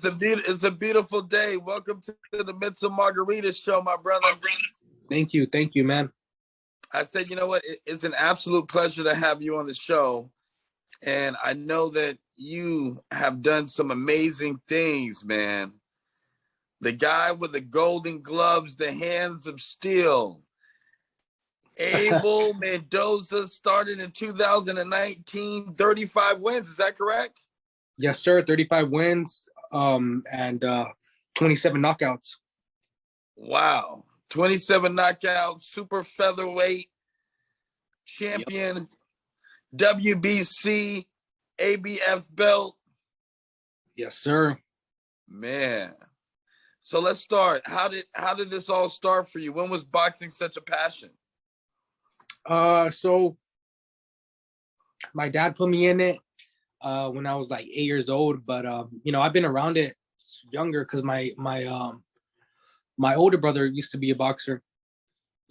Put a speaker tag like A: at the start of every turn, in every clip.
A: It's a beautiful day. Welcome to the Mental Margarita Show, my brother.
B: Thank you, man.
A: I said, you know what? It's an absolute pleasure to have you on the show, and I know that you have done some amazing things, man. The guy with the golden gloves, the hands of steel, Abel Mendoza, started in 2019, 35 wins. Is that correct?
B: Yes, sir. 35 wins, and 27 knockouts.
A: Wow. 27 knockouts, super featherweight champion, yep. WBC, ABF belt.
B: Yes, sir.
A: Man. So let's start. How did this all start for you? When was boxing such a passion?
B: So my dad put me in it when I was like 8 years old, but I've been around it younger because my older brother used to be a boxer.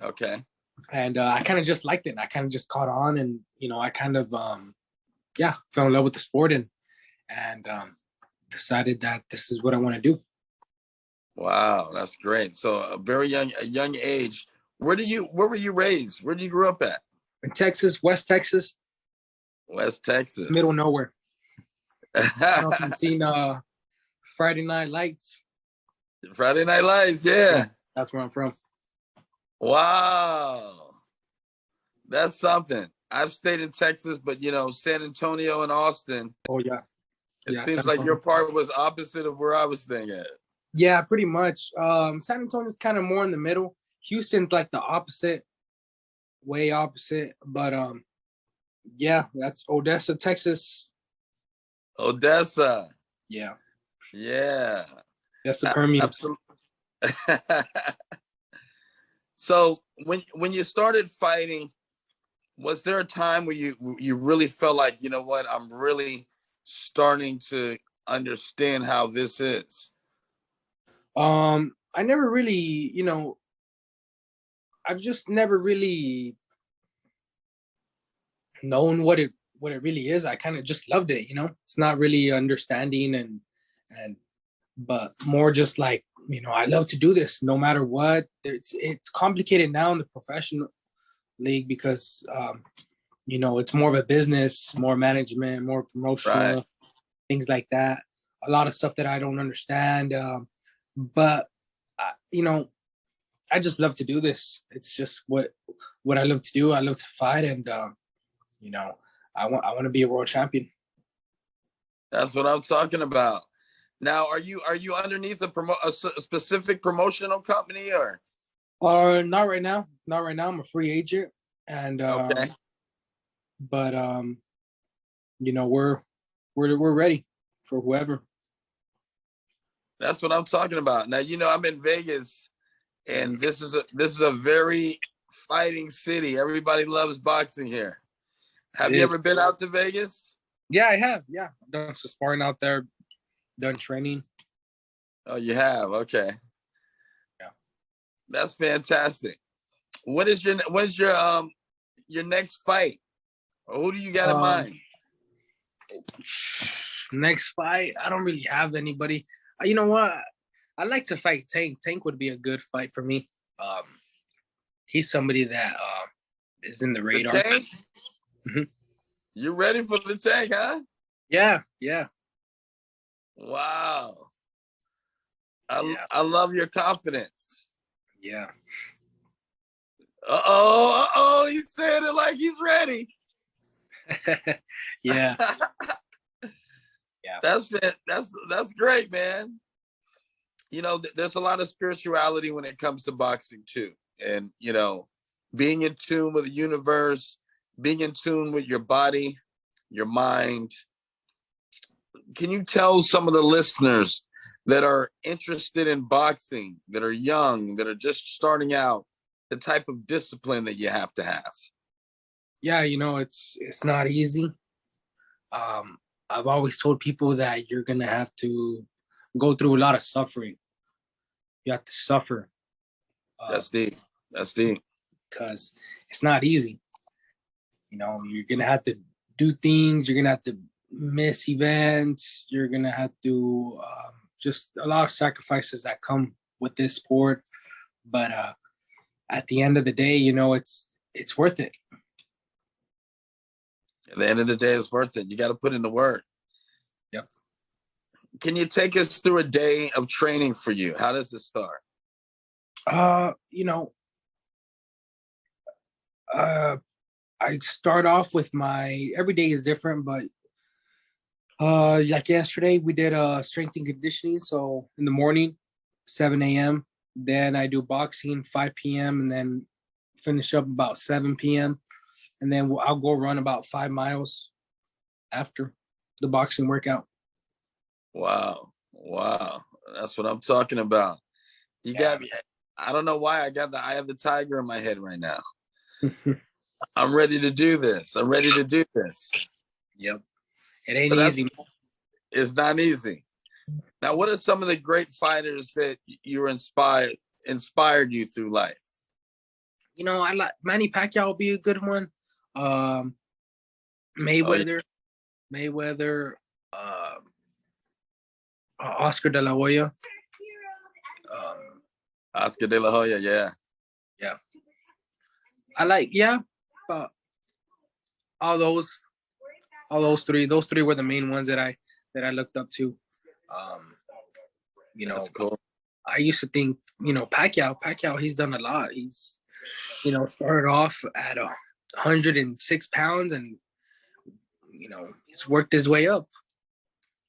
A: Okay.
B: And I kind of just liked it. I kind of just caught on, and I kind of fell in love with the sport and decided that this is what I want to do.
A: Wow, that's great. So a young age. Where were you raised? Where did you grow up at?
B: In Texas, West Texas.
A: West Texas.
B: Middle of nowhere. I don't know if you've seen Friday Night Lights.
A: Friday Night Lights, yeah.
B: That's where I'm from.
A: Wow. That's something. I've stayed in Texas, but San Antonio and Austin.
B: Oh yeah.
A: It seems like your part was opposite of where I was staying at.
B: Yeah, pretty much. San Antonio's kind of more in the middle. Houston's like the opposite, way opposite. But that's Odessa, Texas.
A: Odessa.
B: Yeah.
A: Yeah.
B: That's the Permian.
A: Absolutely. So when you started fighting, was there a time where you really felt like, you know what, I'm really starting to understand how this is?
B: I never really, I've just never really known what it really is. I kind of just loved it, It's not really understanding but more just like, I love to do this no matter what. It's complicated now in the professional league because it's more of a business, more management, more promotional, right, things like that. A lot of stuff that I don't understand. But I just love to do this. It's just what I love to do. I love to fight, and I want to be a world champion.
A: That's what I'm talking about. Now, are you underneath a specific promotional company or?
B: Not right now. Not right now. I'm a free agent, and
A: okay.
B: But we're ready for whoever.
A: That's what I'm talking about. Now, I'm in Vegas, and this is a very fighting city. Everybody loves boxing here. Have you ever been out to Vegas?
B: Yeah, I have. Yeah, I've done some sparring out there, done training.
A: Oh, you have? Okay.
B: Yeah.
A: That's fantastic. When's your next fight? Or who do you got in mind?
B: Next fight, I don't really have anybody. You know what? I'd like to fight Tank. Tank would be a good fight for me. He's somebody that is in the radar.
A: The Tank? Mm-hmm. You ready for the Tank, huh?
B: Yeah.
A: Wow. I love your confidence.
B: Yeah.
A: Uh-oh, he's saying it like he's ready.
B: Yeah. Yeah.
A: That's great, man. There's a lot of spirituality when it comes to boxing too. And, being in tune with the universe, being in tune with your body, your mind. Can you tell some of the listeners that are interested in boxing, that are young, that are just starting out, the type of discipline that you have to have?
B: Yeah, it's not easy. I've always told people that you're going to have to go through a lot of suffering. You have to suffer.
A: That's deep.
B: Because it's not easy. You're going to have to do things. You're going to have to miss events. You're going to have to just a lot of sacrifices that come with this sport. But at the end of the day, it's worth it.
A: At the end of the day, it's worth it. You got to put in the work.
B: Yep.
A: Can you take us through a day of training for you? How does it start?
B: I start off with every day is different, but like yesterday we did strength and conditioning. So in the morning, 7 a.m. Then I do boxing 5 p.m. and then finish up about 7 p.m. And then I'll go run about 5 miles after the boxing workout.
A: Wow. That's what I'm talking about. You got me. I don't know why I got the eye of the tiger in my head right now. I'm ready to do this.
B: Yep. It ain't easy.
A: It's not easy. Now, what are some of the great fighters that you were inspired you through life?
B: I like Manny Pacquiao would be a good one. Mayweather, Oscar de la Hoya.
A: Oscar de la Hoya, yeah.
B: Yeah. But all those three. Those three were the main ones that I looked up to.
A: That's cool.
B: I used to think, Pacquiao, he's done a lot. He's, started off at 106 pounds and, he's worked his way up.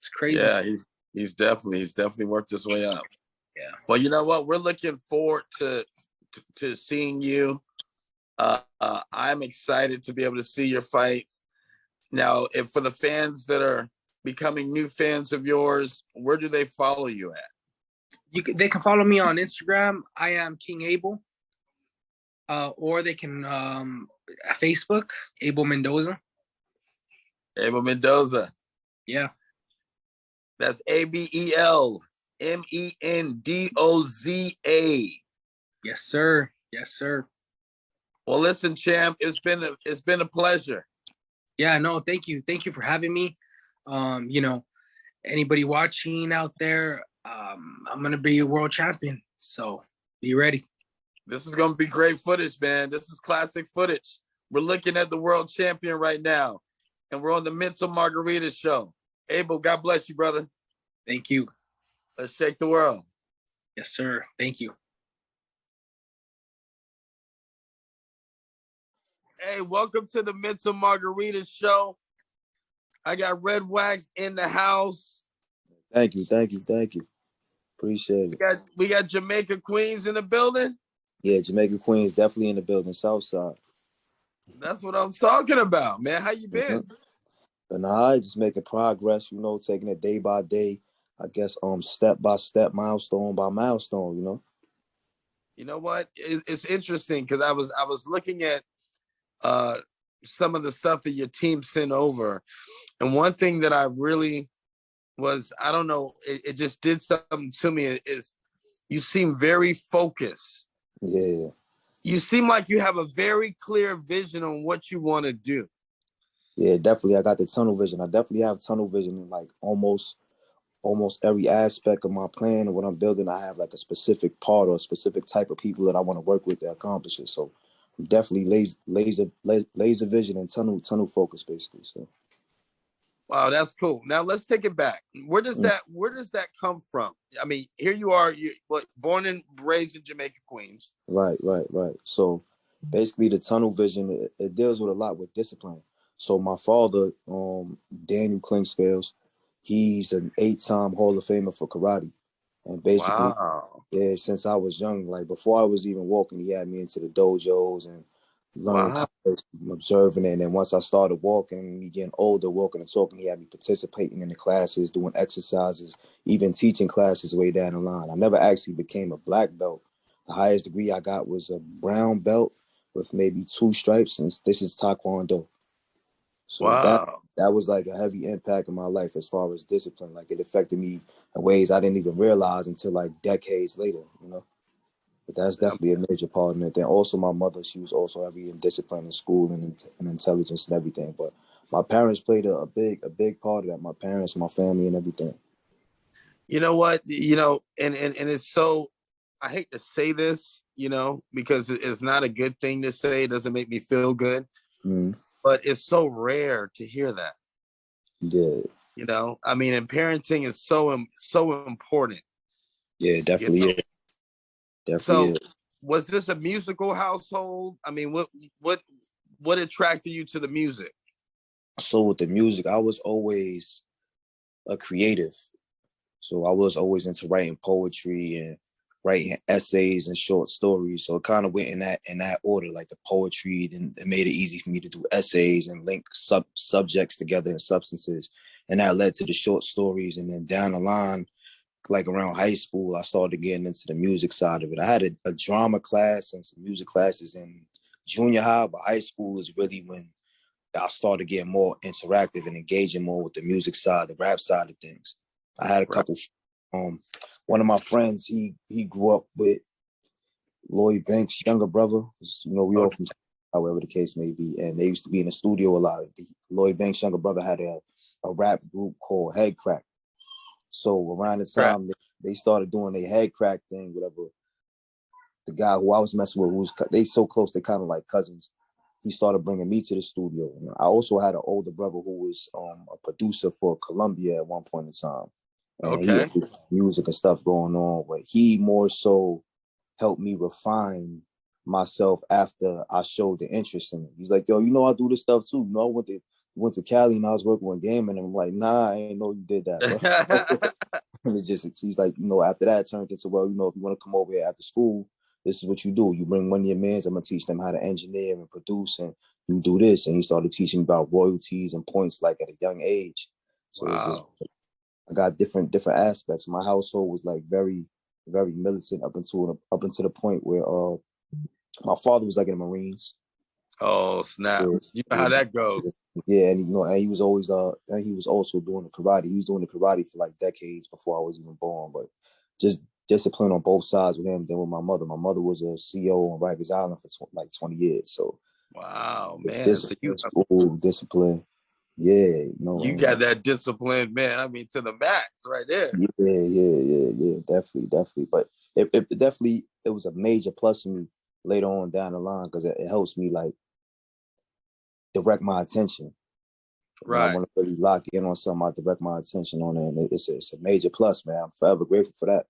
B: It's crazy.
A: Yeah, he's definitely worked his way up.
B: Yeah.
A: Well, you know what? We're looking forward to seeing you. I'm excited to be able to see your fights. Now, if for the fans that are becoming new fans of yours, where do they follow you at?
B: They can follow me on Instagram. I am King Abel. Or they can Facebook, Abel Mendoza.
A: Abel Mendoza.
B: Yeah.
A: That's ABEL MENDOZA.
B: Yes, sir.
A: Well, listen, champ, it's been a pleasure.
B: Yeah, no, thank you for having me. Anybody watching out there, I'm gonna be a world champion, so be ready.
A: This is gonna be great footage, man. This is classic footage. We're looking at the world champion right now, and we're on the Mental Margarita Show. Abel, God bless you, brother.
B: Thank you.
A: Let's shake the world.
B: Yes, sir. Thank you.
A: Hey, welcome to the Mental Margarita Show. I got Red Wax in the house.
C: Thank you. Appreciate it.
A: We got Jamaica Queens in the building.
C: Yeah, Jamaica Queens definitely in the building, Southside.
A: That's what I'm talking about, man. How you been?
C: But I just making progress, taking it day by day. I guess step by step, milestone by milestone,
A: You know what? It's interesting because I was looking at some of the stuff that your team sent over, and one thing that I really was, I don't know, it just did something to me, is you seem very focused.
C: Yeah.
A: You seem like you have a very clear vision on what you want to do.
C: Yeah, definitely. I got the tunnel vision. I definitely have tunnel vision in like almost every aspect of my plan and what I'm building. I have like a specific part or a specific type of people that I want to work with to accomplish it. So I'm definitely laser vision and tunnel focus, basically. So.
A: Wow, that's cool. Now let's take it back. Where does that come from? I mean, here you are, born and raised in Jamaica, Queens.
C: Right. So basically the tunnel vision, it deals with a lot with discipline. So my father, Daniel Clinkscales, he's an 8-time Hall of Famer for karate. And basically, yeah, since I was young, like before I was even walking, he had me into the dojos and learning, observing it. And then once I started walking, me getting older, walking and talking, he had me participating in the classes, doing exercises, even teaching classes way down the line. I never actually became a black belt. The highest degree I got was a brown belt with maybe 2 stripes, and this is Taekwondo. So that was like a heavy impact in my life as far as discipline. Like it affected me in ways I didn't even realize until like decades later, But that's definitely a major part of it. Then also my mother, she was also heavy in discipline in school and intelligence and everything. But my parents played a big part of that. My parents, my family, and everything.
A: You know what? And it's so, I hate to say this, because it's not a good thing to say. It doesn't make me feel good,
C: Mm.
A: but it's so rare to hear that.
C: Yeah.
A: I mean, and parenting is so important.
C: Yeah, definitely is. Definitely
A: So,
C: is.
A: was this a musical household? I mean, what attracted you to the music?
C: So with the music, I was always a creative. So I was always into writing poetry and writing essays and short stories. So it kind of went in that order, like the poetry. Then it made it easy for me to do essays and link subjects together and substances. And that led to the short stories. And then down the line, like around high school, I started getting into the music side of it. I had a drama class and some music classes in junior high, but high school is really when I started getting more interactive and engaging more with the music side, the rap side of things. I had a
A: Right.
C: couple. One of my friends, he grew up with Lloyd Banks' younger brother. We all
A: Okay.
C: from, however the case may be, and they used to be in the studio a lot. Lloyd Banks' younger brother had a rap group called Head Crack. So around the
A: Right.
C: time they started doing their Head Crack thing, whatever, the guy who I was messing with, they so close, they kind of like cousins. He started bringing me to the studio. I also had an older brother who was a producer for Columbia at one point in time, and he
A: Okay.
C: had music and stuff going on. But he more so helped me refine myself after I showed the interest in it. He's like, "Yo, I do this stuff too. I went to Cali and I was working with gaming." And I'm like, "Nah, I ain't know you did that, bro." And he's like, after that it turned into, well, if you want to come over here after school, this is what you do. You bring one of your mans, I'm gonna teach them how to engineer and produce, and you do this. And he started teaching me about royalties and points like at a young age. So it's just,
A: Wow.
C: I got different aspects. My household was like very, very militant up until the point where my father was like in the Marines.
A: Oh, snap.
C: Yeah,
A: You know how that goes.
C: yeah, and and he was always and he was also doing the karate. He was doing the karate for like decades before I was even born. But just discipline on both sides with him. Then with my mother. My mother was a CEO on Rikers Island for like 20 years. So
A: Wow, man. So
C: discipline, school, discipline. Yeah,
A: you got that discipline, man. I mean, to the max right there.
C: yeah. Definitely. But it definitely, it was a major plus for me later on down the line because it helps me like direct my attention. When I
A: Right.
C: want to really lock in on something, I direct my attention on it, and it's a major plus, man. I'm forever grateful for that.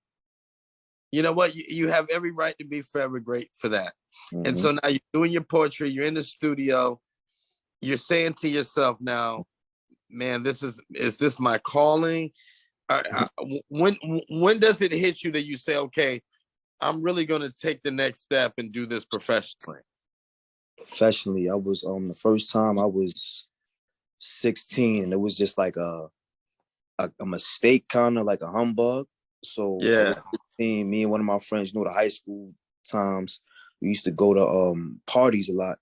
A: You know what? You have every right to be forever great for that. And
C: Mm-hmm.
A: so now you're doing your poetry, you're in the studio, you're saying to yourself now, man, is this my calling? When does it hit you that you say, okay, I'm really going to take the next step and do this professionally?
C: Professionally, I was the first time I was 16, and it was just like a mistake, kind of like a humbug. So I was
A: Yeah.
C: 16, me and one of my friends, the high school times, we used to go to parties a lot,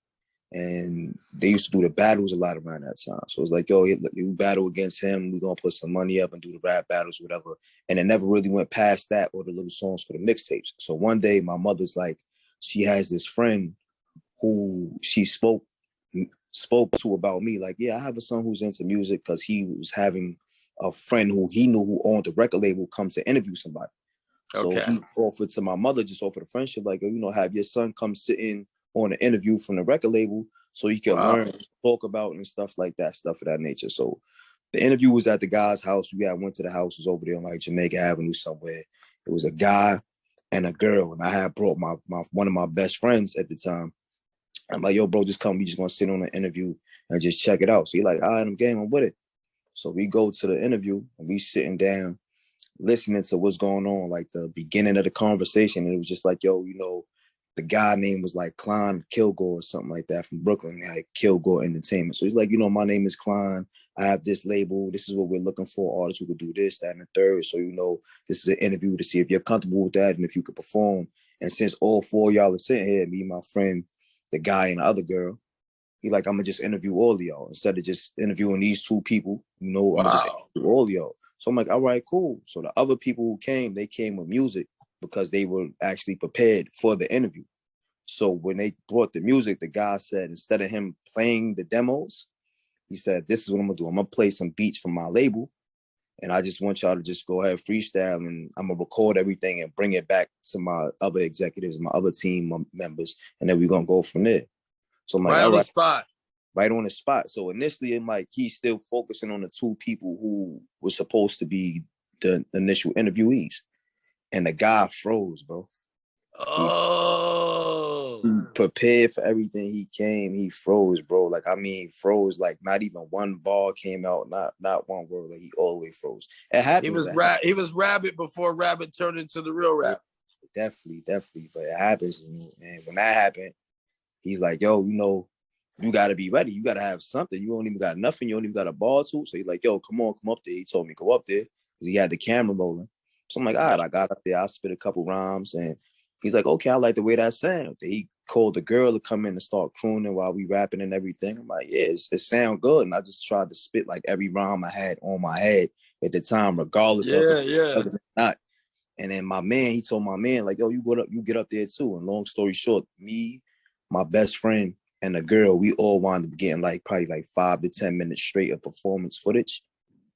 C: and they used to do the battles a lot around that time. So it was like, yo, you battle against him, we're gonna put some money up and do the rap battles, whatever. And it never really went past that or the little songs for the mixtapes. So one day my mother's like, she has this friend who she spoke to about me, like, yeah, I have a son who's into music, because he was having a friend who he knew who owned a record label come to interview somebody. So
A: Okay.
C: he offered to my mother, just offered a friendship, like, have your son come sit in on an interview from the record label so he can
A: Wow.
C: learn, talk about and stuff like that, stuff of that nature. So the interview was at the guy's house. We went to the house, it was over there on like Jamaica Avenue somewhere. It was a guy and a girl, and I had brought my one of my best friends at the time. I'm like, yo, bro, just come. We just gonna sit on an interview and just check it out. So he's like, all right, I'm game, I'm with it. So we go to the interview and we sitting down, listening to what's going on, like the beginning of the conversation. And it was just like, yo, the guy name was like Klein Kilgore or something like that from Brooklyn, like Kilgore Entertainment. So he's like, my name is Klein. I have this label. This is what we're looking for. Artists who could do this, that, and the third. So, this is an interview to see if you're comfortable with that and if you could perform. And since all four of y'all are sitting here, me, my friend, the guy, and the other girl, he like, I'm gonna just interview all of y'all instead of just interviewing these two people. I'm gonna just
A: Wow.
C: interview all of y'all. So I'm like, all right, cool. So the other people who came, they came with music because they were actually prepared for the interview. So when they brought the music, the guy said, instead of him playing the demos, he said, this is what I'm gonna do. I'm gonna play some beats from my label, And I just want y'all to just go ahead freestyle, and I'm gonna record everything and bring it back to my other executives, my other team members, and then we're gonna go from there. So I'm like,
A: right
C: all
A: on the
C: right,
A: spot.
C: right on the spot. So initially, I'm like, he's still focusing on the two people who were supposed to be the initial interviewees, and the guy froze, bro.
A: Oh,
C: He prepared for everything. He came, he froze, bro. Like, I mean, froze. Like, not even one bar came out, not one word. Like, he all the way froze. It
A: he
C: happens.
A: was he was rabbit before rabbit turned into the real rabbit.
C: Definitely. But it happens, and when that happened, he's like, yo, you got to be ready. You got to have something. You don't even got nothing. You don't even got a ball too. So he's like, yo, come up there. He told me go up there because he had the camera rolling. So I'm like, all right, I got up there. I spit a couple rhymes, and he's like, okay, I like the way that sounds. He called the girl to come in and start crooning while we rapping and everything. I'm like, yeah, it sound good. And I just tried to spit like every rhyme I had on my head at the time, regardless of it or not. And then my man, he told my man, like, yo, you get up there too. And long story short, me, my best friend, and the girl, we all wound up getting probably 5 to 10 minutes straight of performance footage,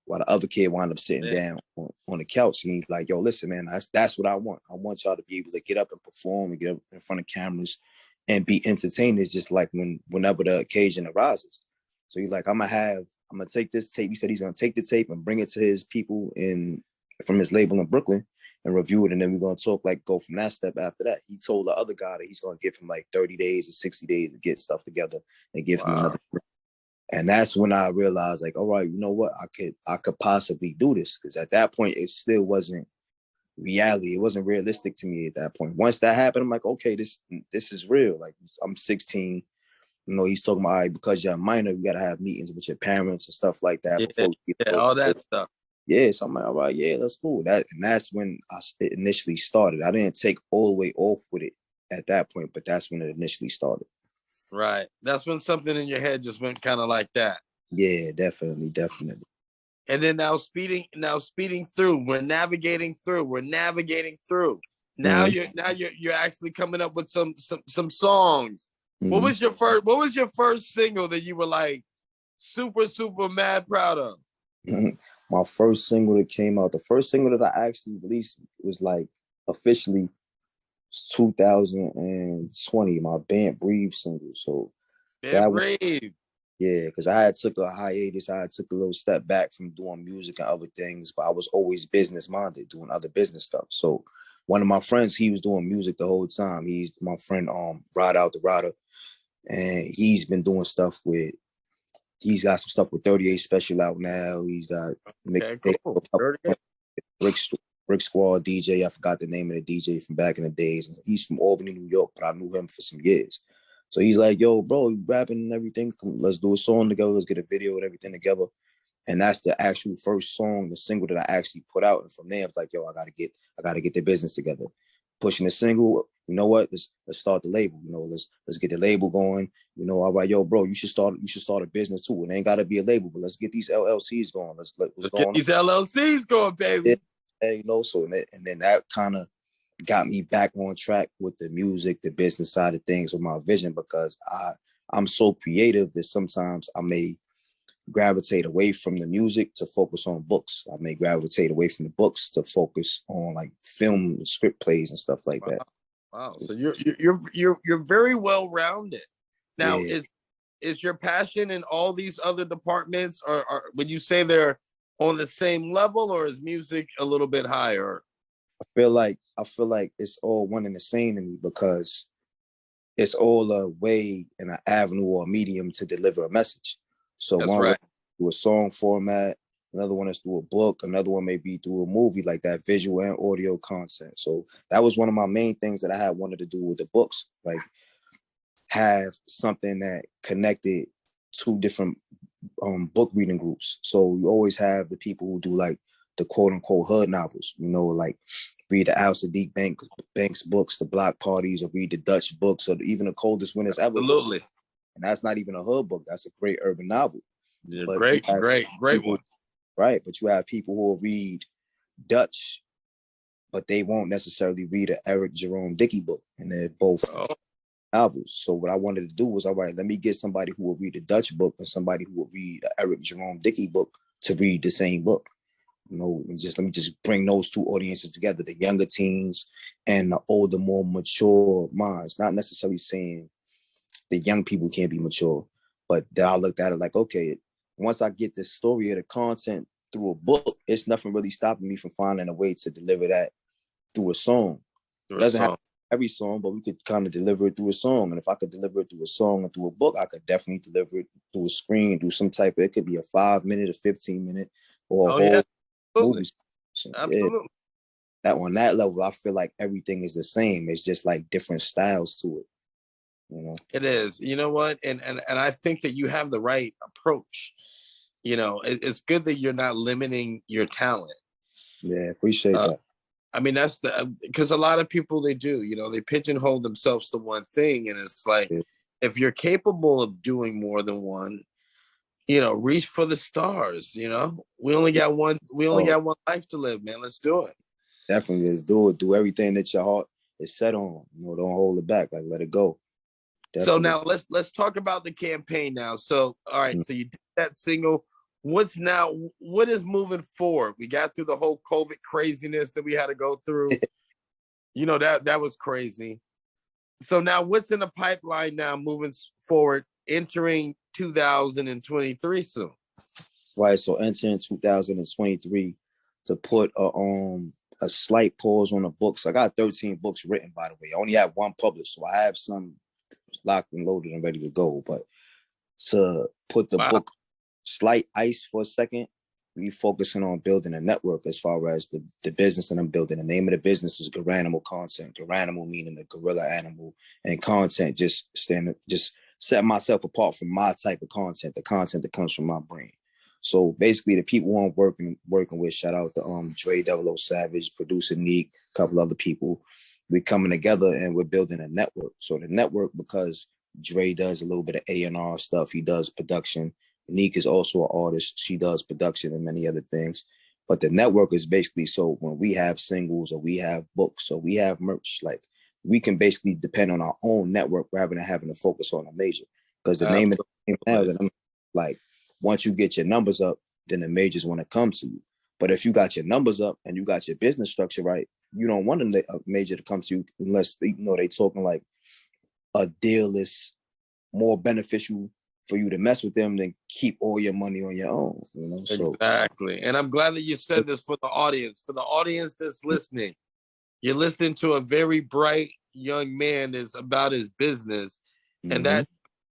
C: while the other kid wound up sitting down on the couch. And he's like, yo, listen, man, that's what I want. I want y'all to be able to get up and perform and get up in front of cameras and be entertainers, just like whenever the occasion arises. So he's like, I'm gonna take this tape. He said he's gonna take the tape and bring it to his people from his label in Brooklyn and review it, and then we're gonna go from that step after that. He told the other guy that he's gonna give him 30 days or 60 days to get stuff together and give him another. And that's when I realized, all right, you know what, I could possibly do this, because at that point it still wasn't reality. It wasn't realistic to me at that point. Once that happened, I'm like, okay, this is real. I'm 16. He's talking about, all right, because you're a minor, you gotta have meetings with your parents and stuff like that before you get
A: all that stuff.
C: Yeah, so I'm like, all right, yeah, that's cool. That's when it initially started. I didn't take all the way off with it at that point, but that's when it initially started.
A: Right. That's when something in your head just went kind of like that.
C: Yeah, definitely.
A: And then now speeding through. We're navigating through. Now you're actually coming up with some songs. Mm-hmm. What was your first single that you were super mad proud of?
C: Mm-hmm. My first single that came out, the first single that I actually released was officially 2020, my Band Breathe single. So
A: Band Breathe.
C: Yeah, because I had took a hiatus. I had took a little step back from doing music and other things, but I was always business minded, doing other business stuff. So one of my friends, he was doing music the whole time. He's my friend, Rod Out the Rider, and he's been doing stuff he's got some stuff with 38 Special out now. He's got Brick Squad DJ. I forgot the name of the DJ from back in the days. He's from Albany, New York, but I knew him for some years. So he's like, yo, bro, you rapping and everything. Let's do a song together. Let's get a video and everything together. And that's the actual first song, the single that I actually put out. And from there, I was like, yo, I gotta get the business together. Pushing the single, you know what? Let's start the label. Let's get the label going. All right, yo, bro, you should start a business too. It ain't gotta be a label, but let's get these LLCs going. Let's
A: get these LLCs going, baby.
C: So and then that kind of got me back on track with the music, the business side of things, with my vision, because I'm so creative that sometimes I may gravitate away from the music to focus on books. I may gravitate away from the books to focus on film script plays and stuff like that.
A: Wow. So you're very well rounded. Now, is your passion in all these other departments, or would you say they're on the same level, or is music a little bit higher?
C: I feel like it's all one and the same to me, because it's all a way and an avenue or a medium to deliver a message. So
A: that's
C: one
A: right.
C: way through a song format, another one is through a book, another one may be through a movie, like that visual and audio content. So that was one of my main things that I had wanted to do with the books, have something that connected two different book reading groups. So you always have the people who do the quote unquote hood novels, read the Al Sadiq Banks books, the Block Parties, or read the Dutch books, or even the Coldest Winters Ever.
A: Absolutely.
C: And that's not even a hood book. That's a great urban novel.
A: Yeah, great one.
C: Right. But you have people who will read Dutch, but they won't necessarily read an Eric Jerome Dickey book. And they're both novels. So what I wanted to do was, all right, let me get somebody who will read a Dutch book and somebody who will read an Eric Jerome Dickey book to read the same book. And let me just bring those two audiences together, the younger teens and the older, more mature minds. Not necessarily saying the young people can't be mature, but then I looked at it like, okay, once I get the story or the content through a book, it's nothing really stopping me from finding a way to deliver that through a song. It doesn't have every song, but we could kind of deliver it through a song. And if I could deliver it through a song and through a book, I could definitely deliver it through a screen, through some type of, it could be a 5 minute, a 15 minute, or a whole movie.
A: Absolutely.
C: That on that level, I feel like everything is the same. It's just like different styles to it. You know?
A: It is. You know what? And I think that you have the right approach. You know, it's good that you're not limiting your talent.
C: Yeah, appreciate that.
A: I mean, that's because a lot of people, they do, you know, they pigeonhole themselves to one thing. And it's like, if you're capable of doing more than one, you know, reach for the stars. You know, we only got one life to live, man. Let's do it.
C: Definitely, let's do it. Do everything that your heart is set on. You know, don't hold it back. Like, let it go.
A: Definitely. So now let's talk about the campaign now. So, all right, so you did that single. What is moving forward? We got through the whole COVID craziness that we had to go through. You know, that was crazy. So now what's in the pipeline now moving forward, entering 2023 soon?
C: Right. So entering 2023 to put a slight pause on the books. I got 13 books written, by the way. I only have one published, so I have some locked and loaded and ready to go. But to put the book slight ice for a second, we focusing on building a network as far as the business that I'm building. The name of the business is Garanimal Content. Garanimal meaning the gorilla animal, and content just set myself apart from my type of content, the content that comes from my brain. So basically, the people who I'm working with, shout out to Dre, Double O Savage, producer Neek, a couple other people. We're coming together and we're building a network. So the network, because Dre does a little bit of A&R stuff, he does production. Neek is also an artist. She does production and many other things. But the network is basically so when we have singles or we have books or we have merch, like we can basically depend on our own network rather than having to focus on a major. Because the name of the game now that I'm like, once you get your numbers up, then the majors want to come to you. But if you got your numbers up and you got your business structure right, you don't want a major to come to you unless they talking like a deal is more beneficial for you to mess with them than keep all your money on your own. You know?
A: Exactly. And I'm glad that you said this for the audience. For the audience that's listening, you're listening to a very bright young man that's about his business, and that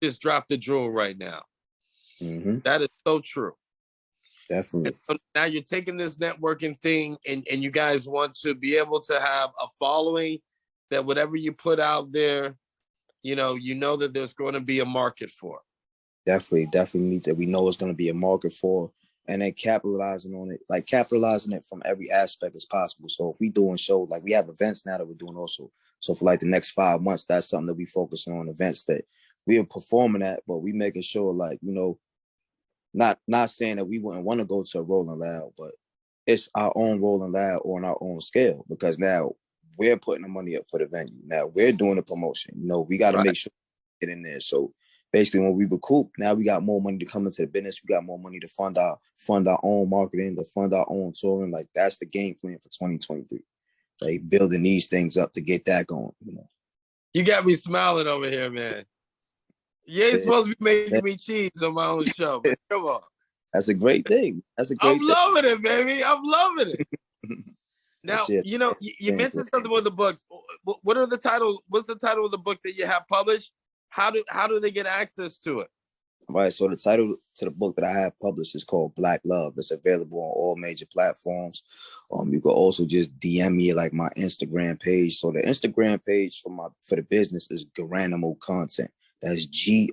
A: just dropped the jewel right now. That is so true.
C: Definitely.
A: And so now you're taking this networking thing and you guys want to be able to have a following that whatever you put out there, you know that there's going to be a market for.
C: Definitely need that. We know it's going to be a market for, and then capitalizing on it, like capitalizing it from every aspect as possible. So if we doing shows, like we have events now that we're doing also. So for like the next 5 months, that's something that we focusing on, events that we are performing at, but we making sure, like, you know, not saying that we wouldn't want to go to a Rolling Loud, but it's our own Rolling Loud on our own scale, because now we're putting the money up for the venue. Now we're doing the promotion. You know, we got to make sure we get in there. So basically, when we recoup, now we got more money to come into the business. We got more money to fund our own marketing, to fund our own touring. Like, that's the game plan for 2023. Like, building these things up to get that going. You know,
A: you got me smiling over here, man. You ain't supposed to be making me cheese on my own show, but come on.
C: That's a great thing.
A: I'm loving it, baby. I'm loving it. Now, you know, you mentioned something with the books. What are the titles? What's the title of the book that you have published? How do they get access to it?
C: Right. So the title to the book that I have published is called Black Love. It's available on all major platforms. You can also just DM me like my Instagram page. So the Instagram page for the business is Garanimal Content. That's GORANIMAL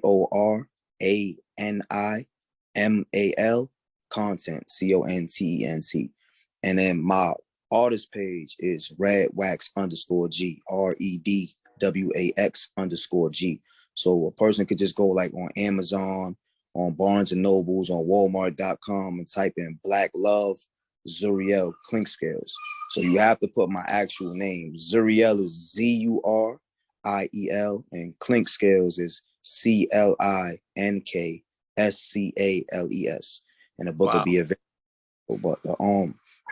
C: Content, CONTENT. And then my artist page is Redwax_G, REDWAX_G. So a person could just go like on Amazon, on Barnes and Nobles, on Walmart.com and type in Black Love Zuriel Clink Scales. So you have to put my actual name. Zuriel is ZURIEL and Clink Scales is CLINKSCALES. And the book will be available. But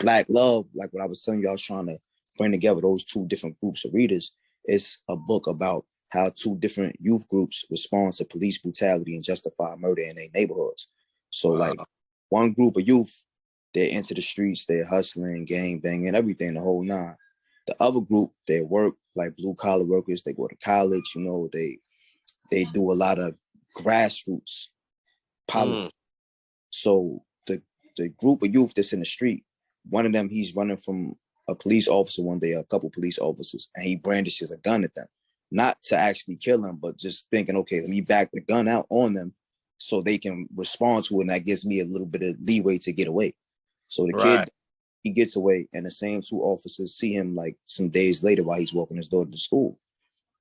C: Black Love, like what I was telling you, I was trying to bring together those two different groups of readers. It's a book about how two different youth groups respond to police brutality and justified murder in their neighborhoods. So like one group of youth, they're into the streets, they're hustling, gang banging, everything, the whole nine. The other group, they work like blue collar workers, they go to college, you know, they do a lot of grassroots politics. So the group of youth that's in the street, one of them, he's running from a police officer one day, a couple police officers, and he brandishes a gun at them. Not to actually kill them, but just thinking, okay, let me back the gun out on them so they can respond to it, and that gives me a little bit of leeway to get away. So the kid, he gets away, and the same two officers see him like some days later while he's walking his daughter to school.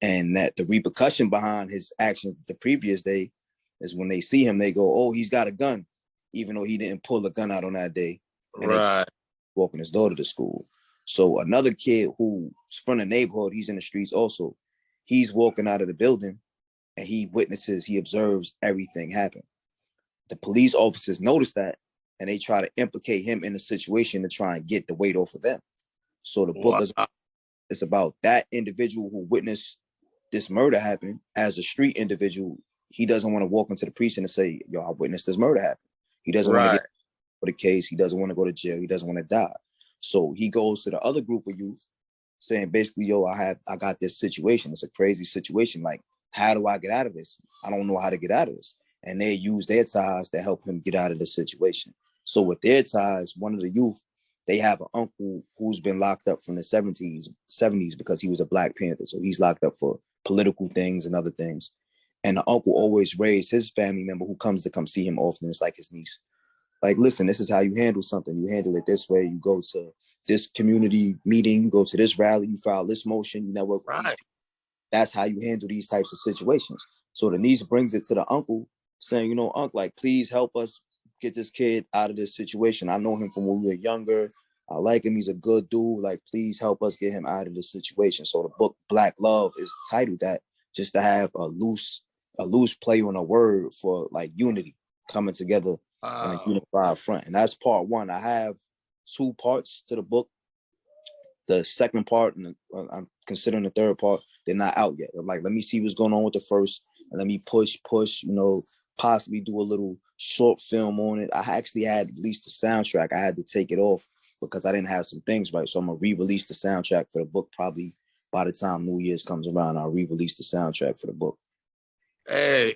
C: And that the repercussion behind his actions the previous day is when they see him, they go, oh, he's got a gun, even though he didn't pull a gun out on that day. And they walking his daughter to school. So another kid who's from the neighborhood, he's in the streets also. He's walking out of the building and he witnesses, he observes everything happen. The police officers notice that and they try to implicate him in the situation to try and get the weight off of them. So the book is about that individual who witnessed this murder happen as a street individual. He doesn't want to walk into the precinct and say, yo, I witnessed this murder happen. He doesn't want to get for the case. He doesn't want to go to jail. He doesn't want to die. So he goes to the other group of youth saying basically, yo, I got this situation. It's a crazy situation. Like, how do I get out of this? I don't know how to get out of this. And they use their ties to help him get out of the situation. So with their ties, one of the youth, they have an uncle who's been locked up from the 70s because he was a Black Panther. So he's locked up for political things and other things. And the uncle always raised his family member who comes to come see him often. It's like his niece. Like, listen, this is how you handle something. You handle it this way. You go to this community meeting. You go to this rally. You file this motion. You network with these people. That's how you handle these types of situations. So the niece brings it to the uncle saying, you know, uncle, like, please help us get this kid out of this situation. I know him from when we were younger. I like him. He's a good dude. Like, please help us get him out of this situation. So the book Black Love is titled that, just to have a loose play on a word for like unity coming together in a unified front. And that's part one. I have two parts to the book. The second part, and I'm considering the third part, they're not out yet. I'm like, let me see what's going on with the first, and let me push, you know, possibly do a little short film on it. I actually had released the soundtrack. I had to take it off because I didn't have some things right. So I'm going to re-release the soundtrack for the book probably by the time New Year's comes around. I'll re-release the soundtrack for the book.
A: Hey,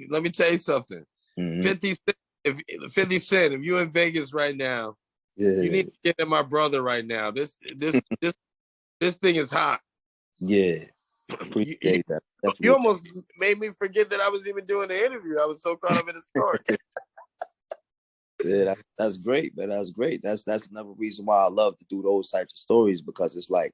A: let me tell you something. 50 Cent, if you're in Vegas right now, you need to get in my brother right now. This thing is hot.
C: Yeah. Appreciate that.
A: You almost made me forget that I was even doing the interview. I was so caught up in the story.
C: Yeah, that's great, man. That's great. That's another reason why I love to do those types of stories, because it's like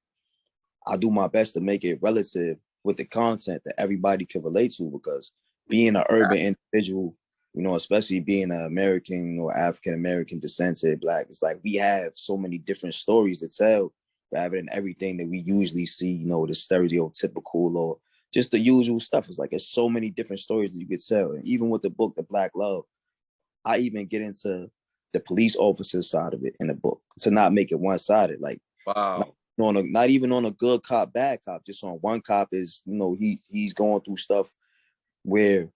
C: I do my best to make it relative with the content that everybody can relate to, because being an urban individual, you know, especially being an American or African-American descendant Black, it's like we have so many different stories to tell rather than everything that we usually see, you know, the stereotypical or just the usual stuff. It's like there's so many different stories that you could tell. And even with the book, The Black Love, I even get into the police officer side of it in the book to not make it one-sided. Like,
A: wow.
C: Not even on a good cop, bad cop, just on one cop is, you know, he's going through stuff where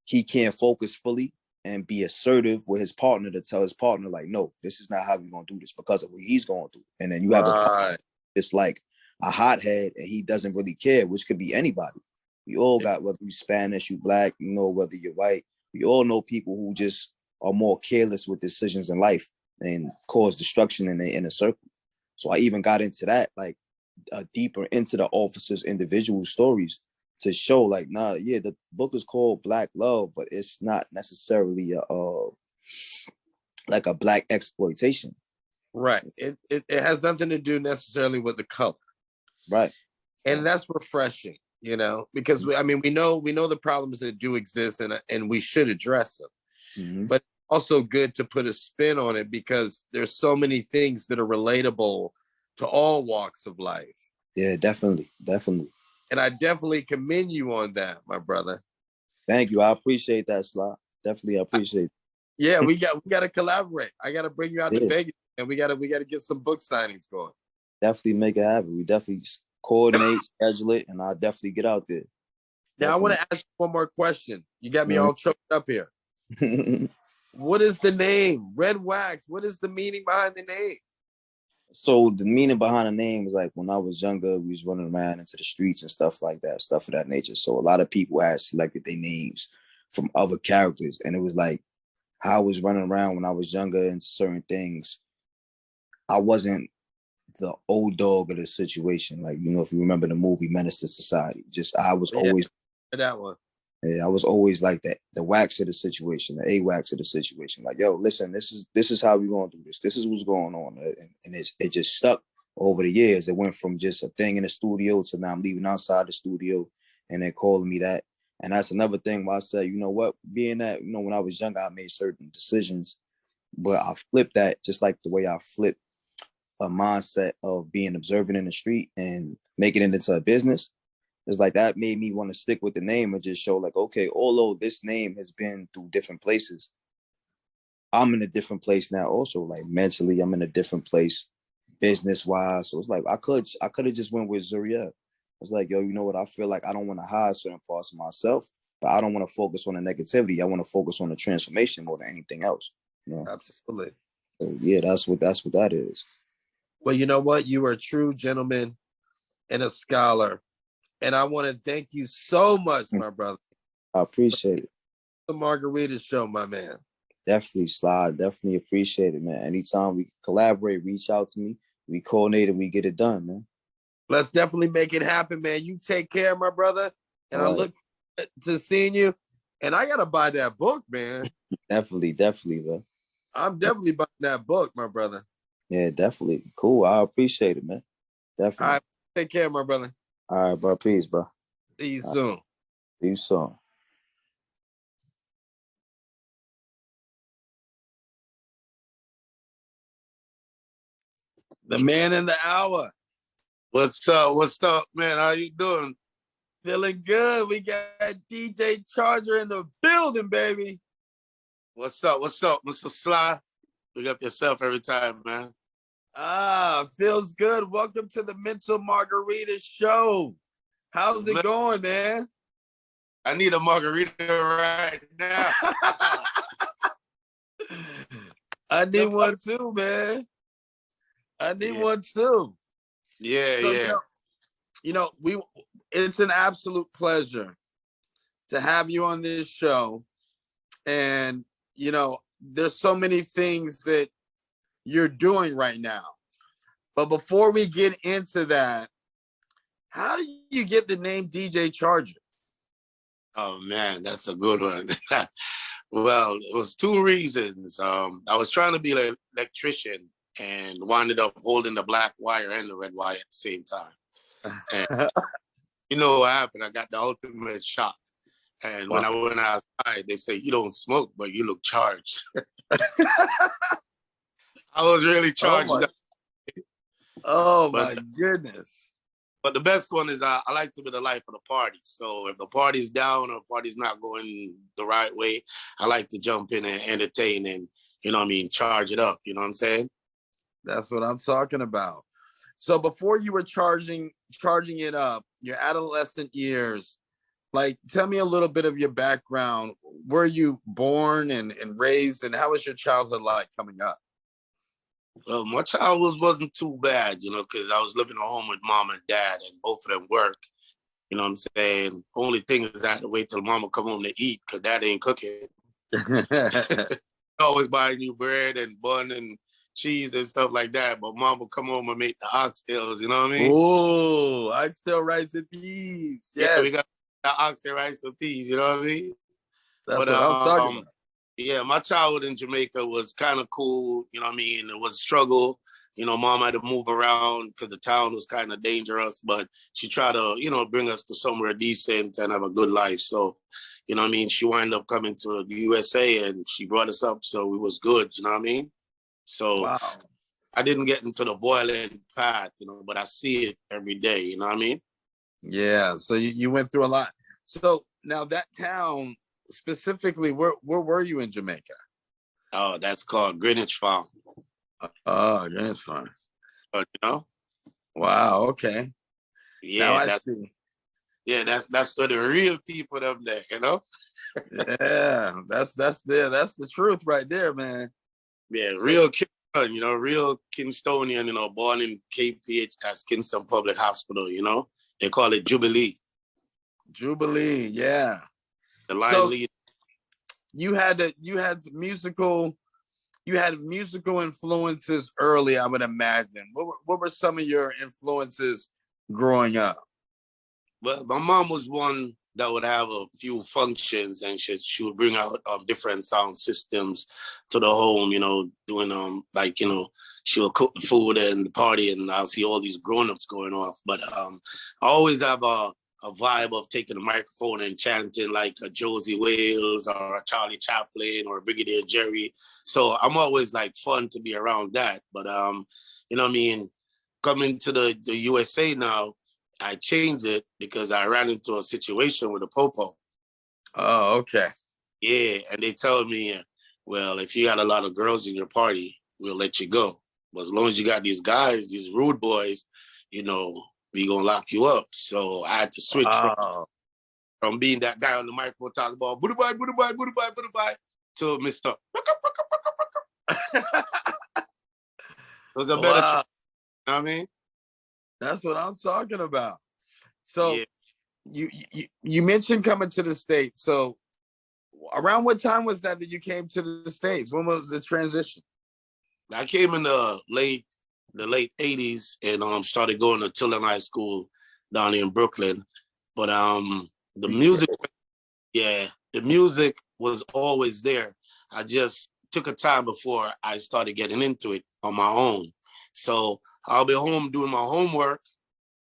C: he can't focus fully and be assertive with his partner to tell his partner, like, no, this is not how we're going to do this because of what he's going through. And then you have a partner, it's like a hothead and he doesn't really care, which could be anybody. We all got, whether you're Spanish, you Black, you know, whether you're white, we all know people who just are more careless with decisions in life and cause destruction in the inner circle. So I even got into that, like deeper into the officers' individual stories to show, like, nah, yeah, the book is called Black Love, but it's not necessarily like a Black exploitation.
A: Right. It has nothing to do necessarily with the color.
C: Right.
A: And that's refreshing, you know, because we know the problems that do exist and we should address them. Mm-hmm. But also good to put a spin on it because there's so many things that are relatable to all walks of life.
C: Yeah, definitely.
A: And I definitely commend you on that, my brother.
C: Thank you. I appreciate that, Sly. Definitely appreciate it.
A: Yeah, we got to collaborate. I got to bring you out to Vegas, and we gotta get some book signings going.
C: Definitely make it happen. We definitely coordinate, schedule it, and I'll definitely get out there.
A: Now, I want to ask you one more question. You got me all choked up here. What is the name? Red Wax. What is the meaning behind the name?
C: So the meaning behind the name is like when I was younger, we was running around into the streets and stuff like that, stuff of that nature. So a lot of people had selected their names from other characters. And it was like how I was running around when I was younger and certain things. I wasn't the old dog of the situation. Like, you know, if you remember the movie Menace to Society, I was always
A: that one.
C: Yeah, I was always like that, the wax of the situation, the A-wax of the situation. Like, yo, listen, this is how we gonna do this. This is what's going on. And it just stuck over the years. It went from just a thing in the studio to now I'm leaving outside the studio and they're calling me that. And that's another thing where I said, you know what, being that, you know, when I was younger, I made certain decisions, but I flipped that just like the way I flipped a mindset of being observant in the street and making it into a business. It's like that made me want to stick with the name and just show like, okay, although this name has been through different places, I'm in a different place now also. Like mentally, I'm in a different place business-wise. So it's like I could have just went with Zuriel. It's like, yo, you know what? I feel like I don't want to hide certain parts of myself, but I don't want to focus on the negativity. I want to focus on the transformation more than anything else. You know?
A: Absolutely.
C: So, yeah, that's what that is.
A: Well, you know what? You are a true gentleman and a scholar. And I want to thank you so much, my brother.
C: I appreciate it.
A: The Margarita Show, my man.
C: Definitely, Sly. Definitely appreciate it, man. Anytime we collaborate, reach out to me. We coordinate and we get it done, man.
A: Let's definitely make it happen, man. You take care, my brother. And I look forward to seeing you. And I got to buy that book, man.
C: Definitely, bro.
A: I'm definitely buying that book, my brother.
C: Yeah, definitely. Cool. I appreciate it, man. Definitely.
A: All right. Take care, my brother.
C: All right, bro. Peace, bro.
A: See you soon.
C: See you soon.
A: The man in the hour.
D: What's up, man? How you doing?
A: Feeling good. We got DJ Charger in the building, baby.
D: What's up, Mr. Sly? Big up yourself every time, man.
A: Feels good. Welcome to the Mental Margarita Show. How's it going, man?
D: I need a margarita right now.
A: I need one too, man. I need one too.
D: Yeah.
A: It's an absolute pleasure to have you on this show. And, there's so many things that you're doing right now. But before we get into that, how do you get the name DJ Charger?
D: Oh, man, that's a good one. Well, it was two reasons. I was trying to be an electrician and wound up holding the black wire and the red wire at the same time. And you know what happened? I got the ultimate shock. And when I went outside, they say, you don't smoke, but you look charged. I was really charged up.
A: Oh, my goodness.
D: But the best one is I like to be the life of the party. So if the party's down or the party's not going the right way, I like to jump in and entertain and, charge it up. You know what I'm saying?
A: That's what I'm talking about. So before you were charging it up, your adolescent years, like, tell me a little bit of your background. Were you born and raised, and how was your childhood like coming up?
D: Well, my childhood wasn't too bad, because I was living at home with mom and dad, and both of them work. You know what I'm saying? Only thing is I had to wait till mama come home to eat, because dad ain't cooking. Always buying new bread and bun and cheese and stuff like that, but mom would come home and make the oxtails, you know what I mean?
A: Oh, oxtail rice and peas. Yes.
D: Yeah, we got the oxtail rice and peas, you know what I mean?
A: That's what I'm talking about.
D: Yeah, my childhood in Jamaica was kind of cool, you know what I mean? It was a struggle. Mom had to move around because the town was kind of dangerous, but she tried to, bring us to somewhere decent and have a good life. So, you know what I mean? She wound up coming to the USA and she brought us up, so it was good, you know what I mean? So wow. I didn't get into the boiling path, but I see it every day, you know what I mean?
A: Yeah, so you went through a lot. So now that town, specifically, where were you in Jamaica?
D: Oh, that's called Greenwich Farm.
A: Oh, that's fun.
D: You know?
A: Wow. Okay. Now
D: Yeah,
A: I see.
D: that's for the real people up there, you know?
A: Yeah, that's the truth right there, man.
D: Yeah,
A: So
D: real Kingston, you know, real Kingstonian, you know, born in KPH, that's Kingston Public Hospital, you know? They call it Jubilee.
A: Jubilee, yeah.
D: The line
A: So
D: lead.
A: you had musical influences early, I would imagine. What were some of your influences growing up?
D: Well, my mom was one that would have a few functions, and she would bring out different sound systems to the home, you know, doing like, you know, she would cook the food and the party, and I'll see all these grown-ups going off. But I always have a vibe of taking the microphone and chanting like a Josie Wales or a Charlie Chaplin or Brigadier Jerry. So I'm always like fun to be around that. But you know what I mean, coming to the USA now, I changed it because I ran into a situation with a popo.
A: Oh, okay.
D: Yeah, and they told me, well, if you got a lot of girls in your party, we'll let you go. But as long as you got these guys, these rude boys, you know, we gonna lock you up. So I had to switch
A: Oh.
D: from being that guy on the microphone talking about booty bye, booty bye, booty bye, booty bye, to Mr. It was a better
A: Wow.
D: you know what I mean?
A: That's what I'm talking about. So
D: Yeah.
A: you mentioned coming to the States. So around what time was that you came to the States? When was the transition?
D: I came in the late 80s and started going to Tilden High School down here in Brooklyn. But the music, yeah, the music was always there. I just took a time before I started getting into it on my own. So I'll be home doing my homework,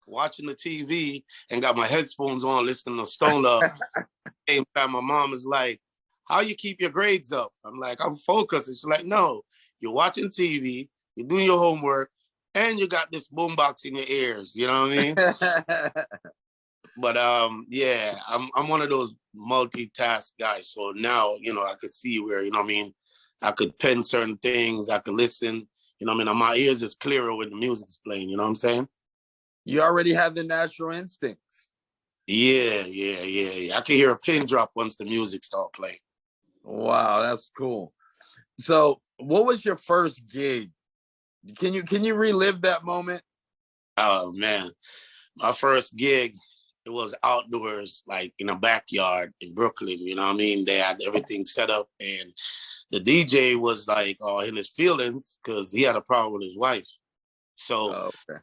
D: watching the TV, and got my headphones on, listening to Stone Love. Same time, my mom is like, "How you keep your grades up?" I'm like, "I'm focused." And she's like, "No, you're watching TV, you're doing your homework, and you got this boombox in your ears." You know what I mean? But yeah, I'm one of those multitask guys. So now, you know, I could see where, you know what I mean, I could pen certain things, I could listen, you know what I mean, and my ears is clearer when the music's playing, you know what I'm saying?
A: You already have the natural instincts.
D: Yeah. I can hear a pin drop once the music start playing.
A: Wow, that's cool. So what was your first gig? Can you relive that moment?
D: Oh man. My first gig, it was outdoors, like in a backyard in Brooklyn, you know what I mean? They had everything set up, and the DJ was like in his feelings because he had a problem with his wife. So
A: Oh, okay.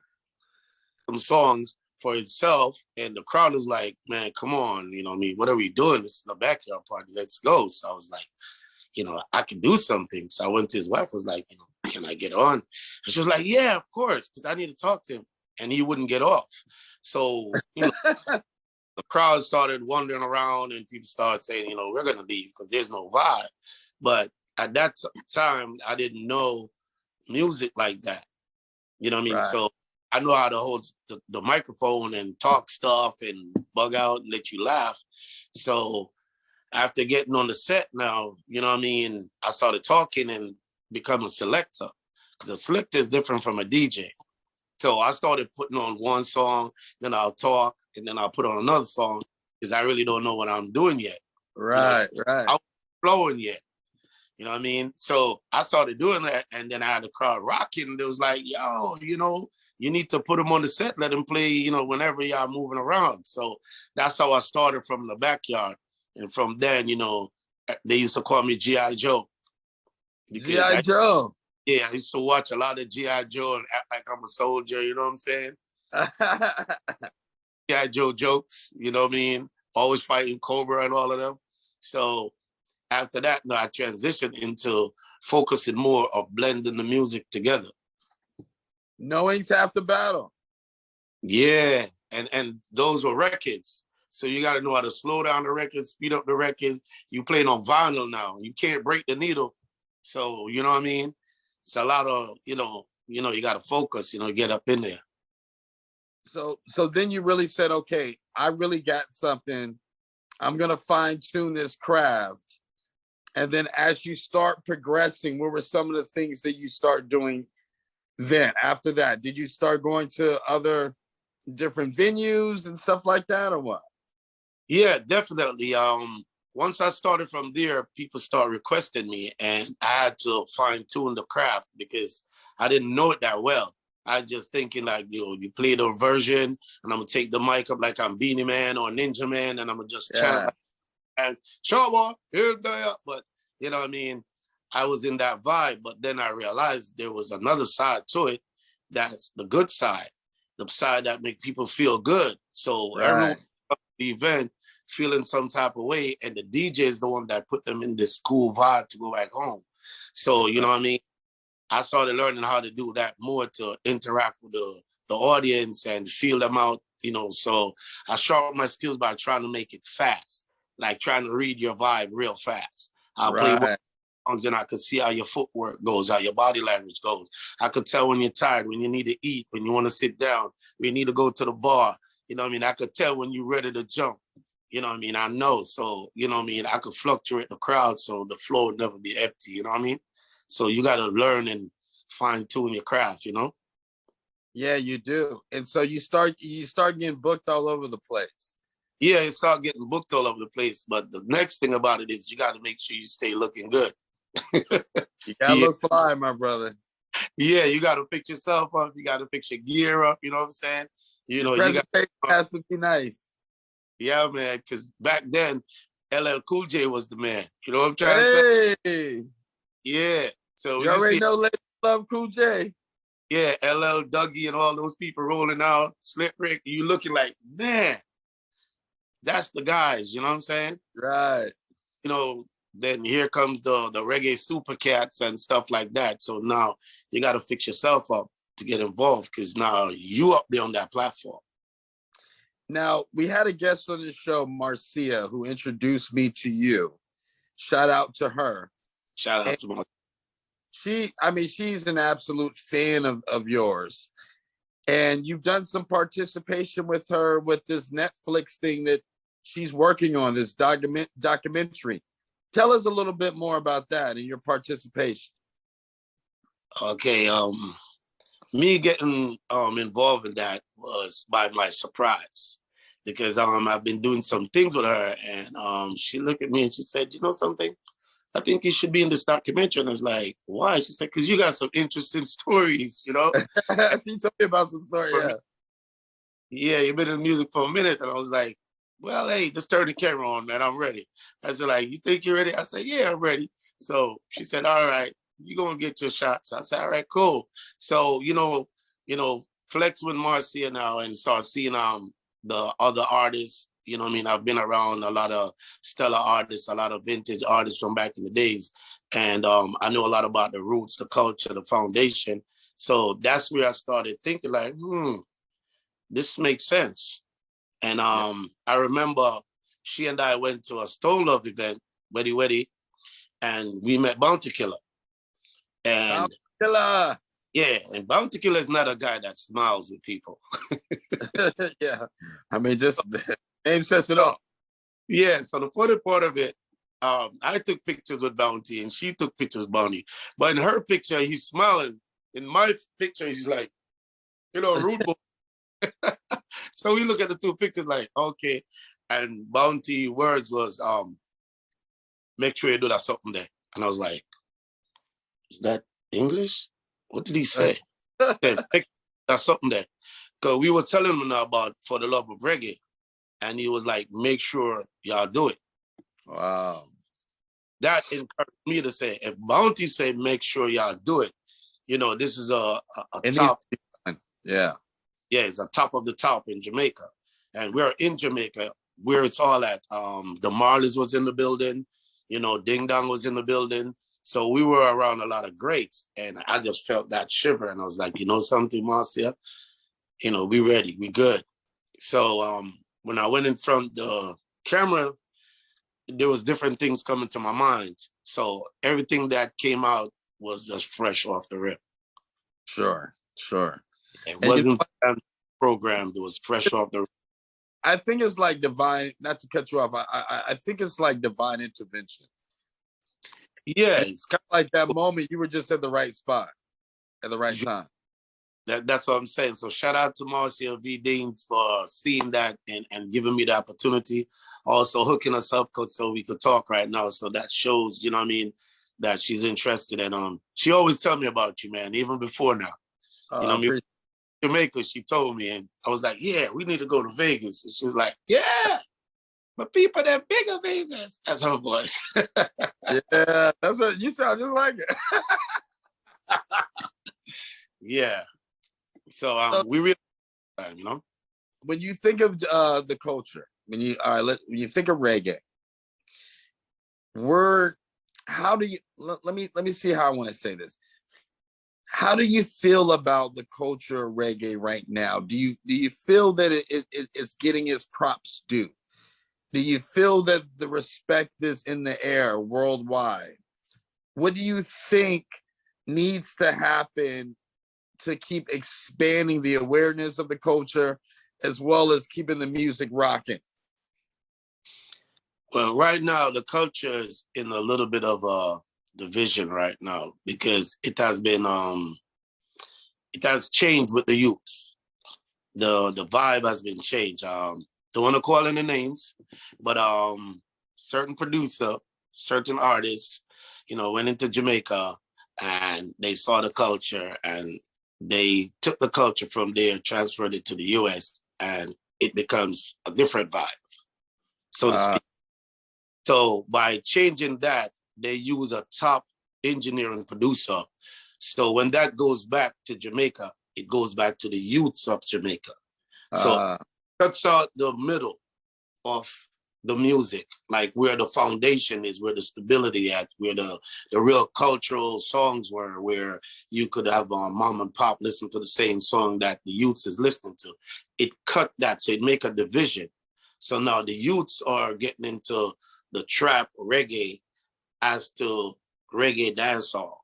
D: some songs for himself, and the crowd was like, "Man, come on, you know what I mean? What are we doing? This is a backyard party. Let's go." So I was like, you know, I can do something. So I went to his wife, was like, you know, "Can I get on?" And she was like, "Yeah, of course," because I need to talk to him. And he wouldn't get off. So, you know, the crowd started wandering around and people started saying, you know, "We're going to leave because there's no vibe." But at that time, I didn't know music like that. You know what I mean?
A: Right.
D: So I know how to hold the microphone and talk stuff and bug out and let you laugh. So after getting on the set now, you know what I mean, I started talking and become a selector, because a selector is different from a DJ. So I started putting on one song, then I'll talk, and then I'll put on another song because I really don't know what I'm doing yet. You know,
A: Right.
D: I'm flowing yet. You know what I mean? So I started doing that, and then I had the crowd rocking. And it was like, yo, you know, you need to put them on the set, let them play, you know, whenever y'all moving around. So that's how I started, from the backyard. And from then, you know, they used to call me G.I. Joe. Because
A: G.I. Joe.
D: I used to watch a lot of G.I. Joe and act like I'm a soldier, you know what I'm saying? G.I. Joe jokes, you know what I mean? Always fighting Cobra and all of them. So after that, no, I transitioned into focusing more of blending the music together.
A: Knowing's half the battle.
D: Yeah, and those were records. So you got to know how to slow down the record, speed up the record. You playing on vinyl now. You can't break the needle. So, you know what I mean? It's a lot of, you got to focus, get up in there.
A: So then you really said, okay, I really got something. I'm going to fine tune this craft And then as you start progressing, what were some of the things that you start doing then after that? Did you start going to other different venues and stuff like that, or what?
D: Yeah, definitely. Once I started from there, people start requesting me, and I had to fine tune the craft because I didn't know it that well. I just thinking like, you play the version, and I'm gonna take the mic up like I'm Beanie Man or Ninja Man, and I'm gonna just chant like, and show here there. But you know what I mean? I was in that vibe, but then I realized there was another side to it. That's the good side, the side that make people feel good. So everyone at the event feeling some type of way, and the DJ is the one that put them in this cool vibe to go back home. So you know what I mean? I started learning how to do that more, to interact with the audience and feel them out, So I sharpened my skills by trying to make it fast, like trying to read your vibe real fast. I'll play songs and I could see how your footwork goes, how your body language goes. I could tell when you're tired, when you need to eat, when you want to sit down, when you need to go to the bar. You know what I mean? I could tell when you're ready to jump. You know what I mean? I know. So, you know what I mean? I could fluctuate the crowd so the floor would never be empty. You know what I mean? So you got to learn and fine tune your craft,
A: Yeah, you do. And so you start getting booked all over the place.
D: Yeah, you start getting booked all over the place. But the next thing about it is you got to make sure you stay looking good.
A: You got to look fly, my brother.
D: Yeah, you got to fix yourself up. You got to fix your gear up. You know what I'm saying? You
A: presentation has to be nice.
D: Yeah, man, because back then, LL Cool J was the man. You know what I'm trying to say? Yeah. So
A: you already know Lady Love Cool J.
D: Yeah, LL Dougie and all those people rolling out, Slick Rick, you looking like, man, that's the guys, you know what I'm saying?
A: Right.
D: Then here comes the reggae super cats and stuff like that. So now you got to fix yourself up to get involved, because now you up there on that platform.
A: Now, we had a guest on the show, Marcia, who introduced me to you. Shout out to her.
D: Shout out to Marcia.
A: She's an absolute fan of yours. And you've done some participation with her with this Netflix thing that she's working on, this documentary. Tell us a little bit more about that and your participation.
D: Okay, me getting involved in that was by my surprise, because I've been doing some things with her, and she looked at me and she said, you know something? I think you should be in this documentary. And I was like, why? She said, because you got some interesting stories,
A: She told me about some stories, yeah.
D: Yeah, you've been in music for a minute. And I was like, well, hey, just turn the camera on, man. I'm ready. I said, like, you think you're ready? I said, yeah, I'm ready. So she said, all right, you're going to get your shots. I said, all right, cool. So, flex with Marcia now and start seeing the other artists. You know what I mean? I've been around a lot of stellar artists, a lot of vintage artists from back in the days. And I know a lot about the roots, the culture, the foundation. So that's where I started thinking like, this makes sense. And I remember she and I went to a Stone Love event, Weddy Weddy, and we met Bounty Killer. And
A: Bounty Killer.
D: Yeah, and Bounty Killer is not a guy that smiles with people.
A: Yeah, I mean, just the name says it all.
D: Yeah, so the funny part of it, I took pictures with Bounty and she took pictures with Bounty. But in her picture, he's smiling. In my picture, he's like, rude boy. So we look at the two pictures like, okay. And Bounty words was, make sure you do that something there. And I was like, is that English? What did he say? That's something there. Because we were telling him now about For the Love of Reggae. And he was like, make sure y'all do it.
A: Wow.
D: That encouraged me to say, if Bounty say, make sure y'all do it, this is a top.
A: Yeah.
D: Yeah, it's a top of the top in Jamaica. And we're in Jamaica, where it's all at. The Marleys was in the building. Ding Dong was in the building. So we were around a lot of greats. And I just felt that shiver. And I was like, something, Marcia? We ready. We good. So when I went in front of the camera, there was different things coming to my mind. So everything that came out was just fresh off the rip.
A: Sure.
D: It wasn't programmed. It was fresh off the rip.
A: I think it's like divine, not to cut you off, I think it's like divine intervention.
D: Yeah,
A: And
D: it's kind
A: like that moment, you were just at the right spot at the right
D: of,
A: time.
D: that's what I'm saying. So shout out to Marcia V. Deans for seeing that and giving me the opportunity. Also hooking us up so we could talk right now. So that shows, you know what I mean, that she's interested. And she always tell me about you, man, even before now. You know
A: I
D: what I mean?
A: appreciate
D: Jamaica, she told me, and I was like, yeah, we need to go to Vegas. And she was like, yeah, but people that bigger Vegas. That's her voice.
A: Yeah, that's what you sound just like it.
D: Yeah. So
A: So
D: we really, you know.
A: when you think of the culture, when you think of reggae, how do you let me see how I want to say this. How do you feel about the culture of reggae right now? Do you feel that it's getting its props due? Do you feel that the respect is in the air worldwide? What do you think needs to happen to keep expanding the awareness of the culture as well as keeping the music rocking?
D: Well, right now the culture is in a little bit of a division right now because it has changed with the youths. The vibe has been changed. Don't want to call any names, but certain producer, certain artists, you know, went into Jamaica and they saw the culture and they took the culture from there, transferred it to the US, and it becomes a different vibe, so to speak. So by changing that, they use a top engineer and producer. So when that goes back to Jamaica, it goes back to the youths of Jamaica. So cuts out the middle of the music, like where the foundation is, where the stability at, where the real cultural songs were, where you could have mom and pop listen to the same song that the youths is listening to. It cut that, so it make a division. So now the youths are getting into the trap reggae as to reggae dancehall.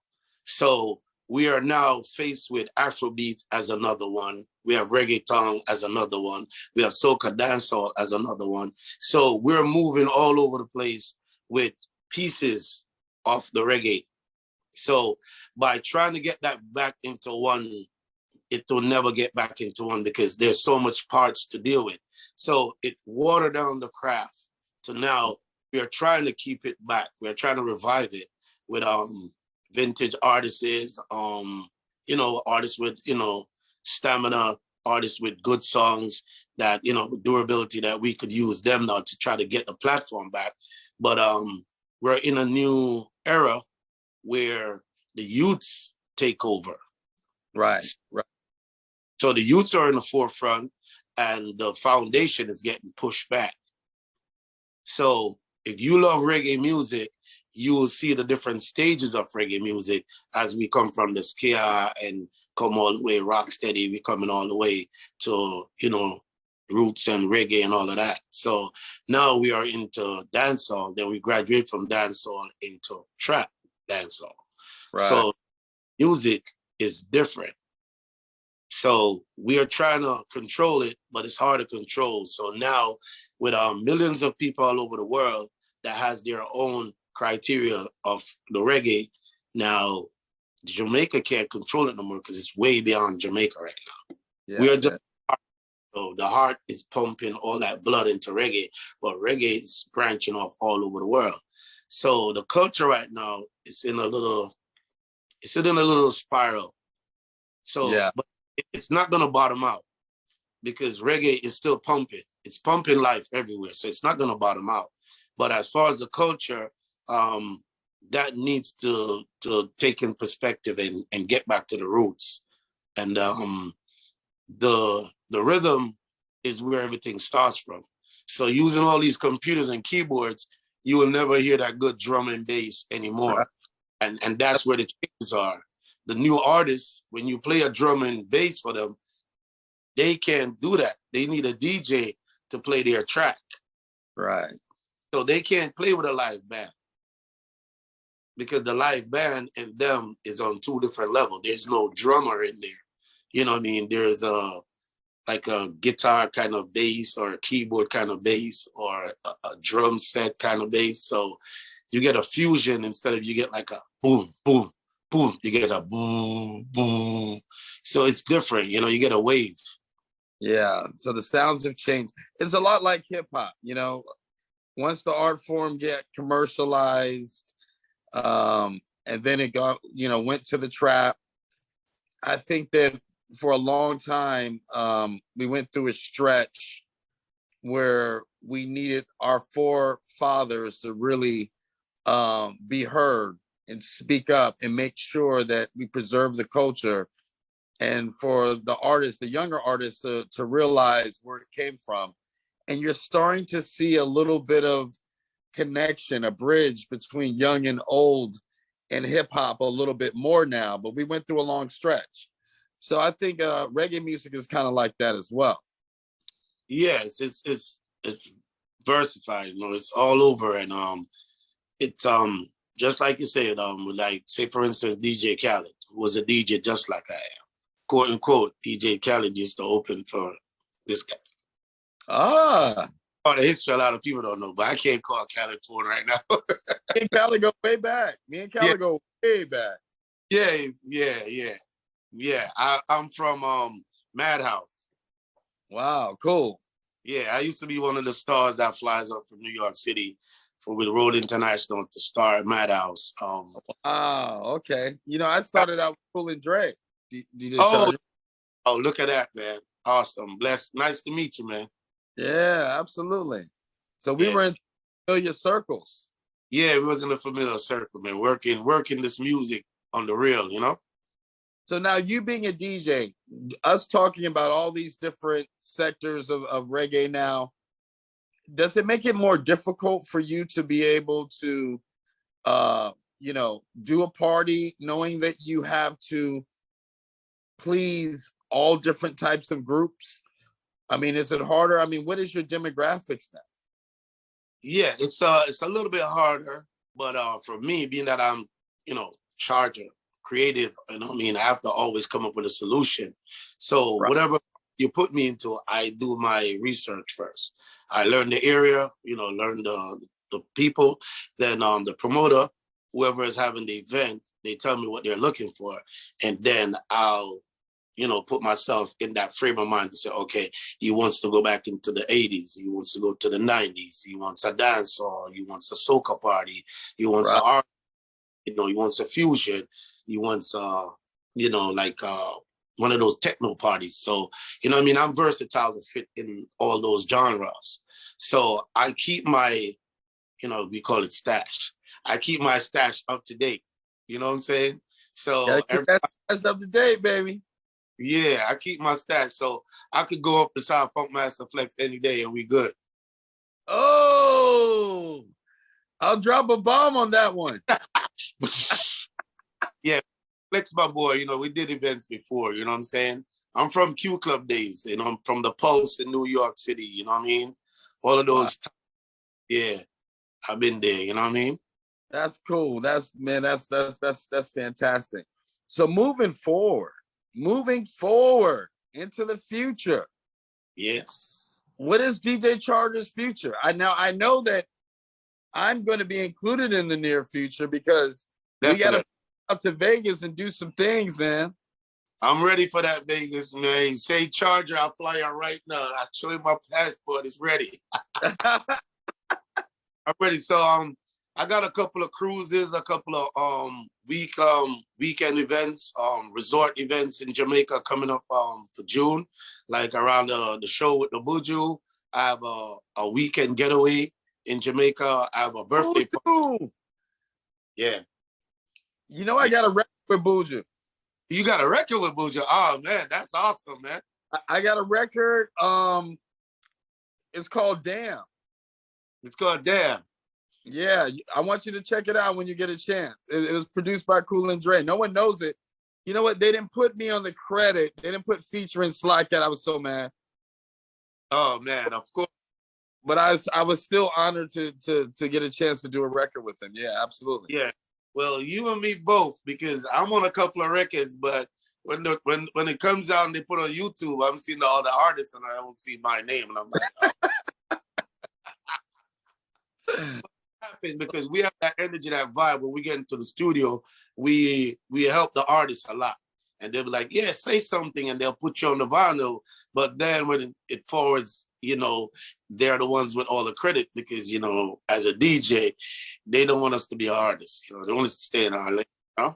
D: So we are now faced with Afrobeat as another one. We have reggaeton as another one. We have soca dancehall as another one. So we're moving all over the place with pieces of the reggae. So by trying to get that back into one, it will never get back into one because there's so much parts to deal with. So it watered down the craft to now we are trying to keep it back. We're trying to revive it with vintage artists, you know, artists with, you know, stamina, artists with good songs that, you know, durability that we could use them now to try to get the platform back. But we're in a new era where the youths take over.
A: Right.
D: So the youths are in the forefront and the foundation is getting pushed back. So if you love reggae music, you will see the different stages of reggae music as we come from the ska and come all the way rock steady, we coming all the way to, you know, roots and reggae and all of that. So now we are into dancehall, then we graduate from dancehall into trap dancehall. Right. So music is different. So we are trying to control it, but it's hard to control. So now with millions of people all over the world that has their own criteria of the reggae, now Jamaica can't control it no more because it's way beyond Jamaica right now. Yeah, we are just, so the heart is pumping all that blood into reggae, but reggae is branching off all over the world. So the culture right now is in a little spiral. So yeah. But it's not going to bottom out because reggae is still pumping. It's pumping life everywhere. So it's not going to bottom out. But as far as the culture, that needs to take in perspective and get back to the roots. And the rhythm is where everything starts from. So using all these computers and keyboards, you will never hear that good drum and bass anymore. Right. And that's where the changes are. The new artists, when you play a drum and bass for them, they can't do that. They need a DJ to play their track. Right. So they can't play with a live band because the live band and them is on two different levels. There's no drummer in there. You know what I mean? There's like a guitar kind of bass or a keyboard kind of bass or a drum set kind of bass. So you get a fusion instead of you get like a boom, boom, boom. You get a boom, boom. So it's different, you know, you get a wave.
A: Yeah. So the sounds have changed. It's a lot like hip hop, you know. Once the art form get commercialized, and then it got, you know, went to the trap. I think that for a long time, we went through a stretch where we needed our forefathers to really be heard and speak up and make sure that we preserve the culture, and for the artists, the younger artists, to realize where it came from. And you're starting to see a little bit of connection, a bridge between young and old and hip hop a little bit more now, but we went through a long stretch. So I think reggae music is kind of like that as well.
D: Yes, it's versatile, you know, it's all over. And it's just like you said, like say for instance, DJ Khaled was a DJ just like I am. Quote unquote, DJ Khaled used to open for this guy.
A: Ah.
D: The history a lot of people don't know, but I can't call Khaled for it right now.
A: Me and Khaled go way back. Me and Khaled go way back.
D: Yeah. I'm from Madhouse.
A: Wow, cool.
D: Yeah, I used to be one of the stars that flies up from New York City with Road International to star at Madhouse.
A: Wow, okay. You know, I started out with Cool and Dre.
D: Look at that, man. Awesome. Blessed. Nice to meet you, man.
A: Yeah, absolutely. So we were in familiar circles.
D: Yeah, we was in a familiar circle, man. Working this music on the real, you know?
A: So now you being a DJ, us talking about all these different sectors of reggae now, does it make it more difficult for you to be able to, you know, do a party knowing that you have to please all different types of groups? I mean, is it harder? I mean, what is your demographics now?
D: Yeah, it's a little bit harder, but for me, being that I'm, you know, charger, creative, and I mean, I have to always come up with a solution. So whatever you put me into, I do my research first. I learn the area, you know, learn the people. Then the promoter, whoever is having the event, they tell me what they're looking for, and then I'll, you know, put myself in that frame of mind to say, okay, he wants to go back into the 80s. He wants to go to the 90s. He wants a dance hall. He wants a soca party. He wants an art, you know, he wants a fusion. He wants, you know, like one of those techno parties. So, you know what I mean? I'm versatile to fit in all those genres. So I keep my, you know, we call it stash. I keep my stash up to date. You know what I'm saying? So
A: that's up to date, baby.
D: Yeah, I keep my stash. So I could go up beside Funkmaster Flex any day and we good.
A: Oh, I'll drop a bomb on that one.
D: Yeah, Flex my boy, you know, we did events before, you know what I'm saying? I'm from Q Club days, you know, I'm from the Pulse in New York City, you know what I mean? All of those, yeah, I've been there, you know what I mean?
A: That's cool. That's fantastic. So moving forward into the future.
D: Yes.
A: What is DJ Charger's future? I know that I'm going to be included in the near future because we got to out to Vegas and do some things, man.
D: I'm ready for that Vegas, man. Say Charger, I'll fly out right now. I'll show you my passport. It's ready. I'm ready. So I got a couple of cruises, a couple of weekend events, resort events in Jamaica coming up for June, like around the show with the Buju. I have a weekend getaway in Jamaica. I have a birthday party. Yeah.
A: You know, I got a record with Buju.
D: You got a record with Buju? Oh man, that's awesome, man.
A: I got a record. It's called Damn.
D: It's called Damn.
A: Yeah, I want you to check it out when you get a chance. It was produced by Cool and Dre. No one knows it. You know what? They didn't put me on the credit. They didn't put featuring Slykat. I was so mad.
D: Oh man, of course.
A: But I was still honored to get a chance to do a record with them. Yeah, absolutely.
D: Yeah. Well, you and me both, because I'm on a couple of records, but when it comes out and they put on YouTube, I'm seeing all the artists and I don't see my name, and I'm like, oh. happen because we have that energy, that vibe. When we get into the studio, we help the artists a lot. And they'll be like, yeah, say something, and they'll put you on the vinyl. But then when it forwards, they're the ones with all the credit because, as a DJ, they don't want us to be artists. They want us to stay in our lane. But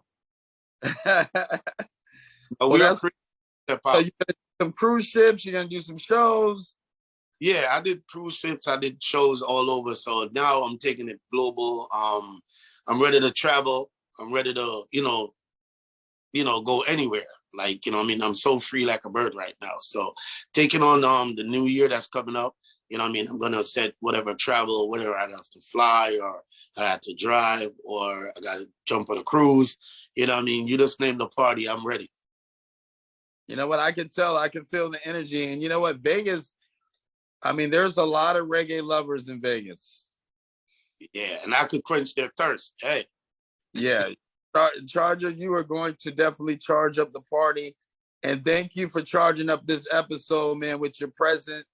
A: Well,
D: we are
A: that's
D: free
A: so
D: hip-hop.
A: you're gonna do some cruise ships, you're gonna do some shows.
D: Yeah, I did cruise ships. I did shows all over. So now I'm taking it global. I'm ready to travel. I'm ready to, go anywhere. Like, I'm so free like a bird right now. So taking on the new year that's coming up, I'm gonna set whatever travel, whether I have to fly or I have to drive or I gotta jump on a cruise. You just name the party, I'm ready.
A: You know what? I can tell, I can feel the energy. And you know what? Vegas, there's a lot of reggae lovers in Vegas.
D: Yeah, and I could quench their thirst. Hey.
A: Yeah. Charger, you are going to definitely charge up the party. And thank you for charging up this episode, man, with your presence,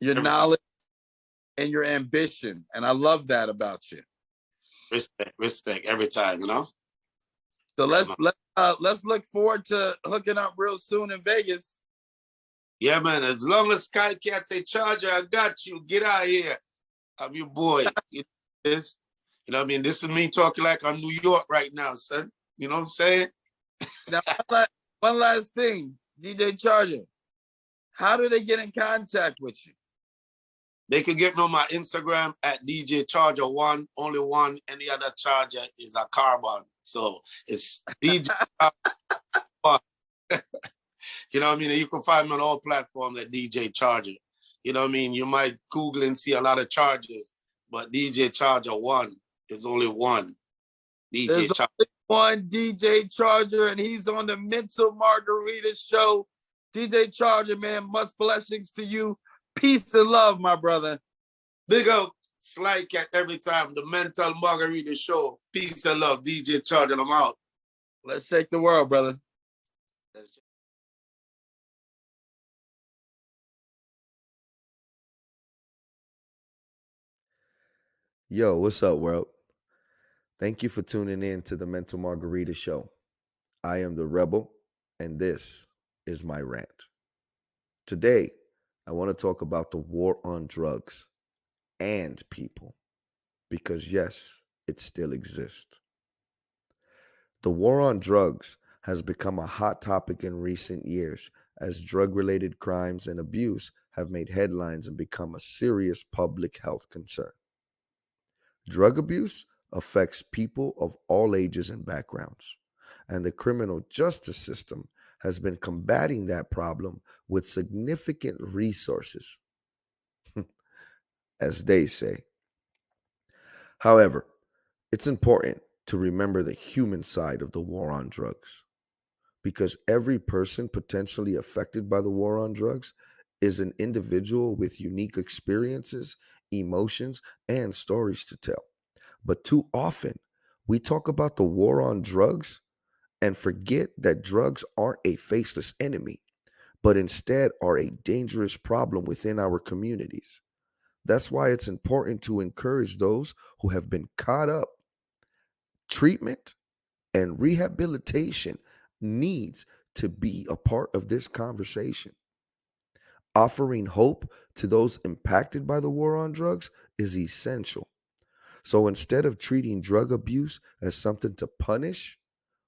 A: your knowledge, and your ambition. And I love that about you.
D: Respect every time,
A: So let's look forward to hooking up real soon in Vegas.
D: Yeah, man. As long as Slykat say, Charger, I got you. Get out of here. I'm your boy. This, This is me talking like I'm New York right now, son. You know what I'm saying?
A: Now, one last thing, DJ Charger. How do they get in contact with you?
D: They can get me on my Instagram at DJ Charger1. Only one. Any other charger is a carbon. So it's DJ Charger1. You know what I mean? And you can find me on all platforms at DJ Charger. You know what I mean? You might Google and see a lot of chargers, but DJ Charger1 is only one.
A: There's only one DJ Charger, and he's on the Mental Margarita Show. DJ Charger, man, much blessings to you. Peace and love, my brother.
D: Big up Slykat every time. The Mental Margarita Show. Peace and love. DJ Charger, I'm out.
A: Let's shake the world, brother.
E: Yo, what's up, world? Thank you for tuning in to the Mental Margarita Show. I am the Rebel, and this is my rant. Today, I want to talk about the war on drugs and people, because yes, it still exists. The war on drugs has become a hot topic in recent years as drug-related crimes and abuse have made headlines and become a serious public health concern. Drug abuse affects people of all ages and backgrounds, and the criminal justice system has been combating that problem with significant resources, as they say. However, it's important to remember the human side of the war on drugs, because every person potentially affected by the war on drugs is an individual with unique experiences, emotions, and stories to tell. But too often, we talk about the war on drugs and forget that drugs aren't a faceless enemy, but instead are a dangerous problem within our communities. That's why it's important to encourage those who have been caught up. Treatment and rehabilitation needs to be a part of this conversation. Offering hope to those impacted by the war on drugs is essential. So instead of treating drug abuse as something to punish,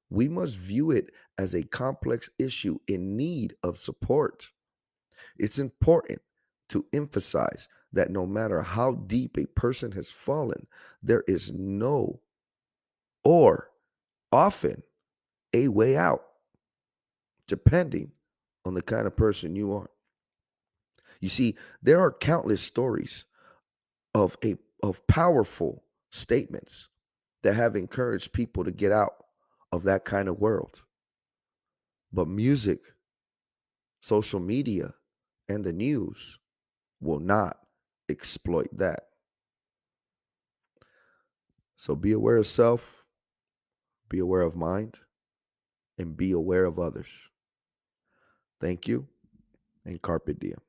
E: we must view it as a complex issue in need of support. It's important to emphasize that no matter how deep a person has fallen, there is no, or often, a way out, depending on the kind of person you are. You see, there are countless stories of powerful statements that have encouraged people to get out of that kind of world. But music, social media, and the news will not exploit that. So be aware of self, be aware of mind, and be aware of others. Thank you, and carpe diem.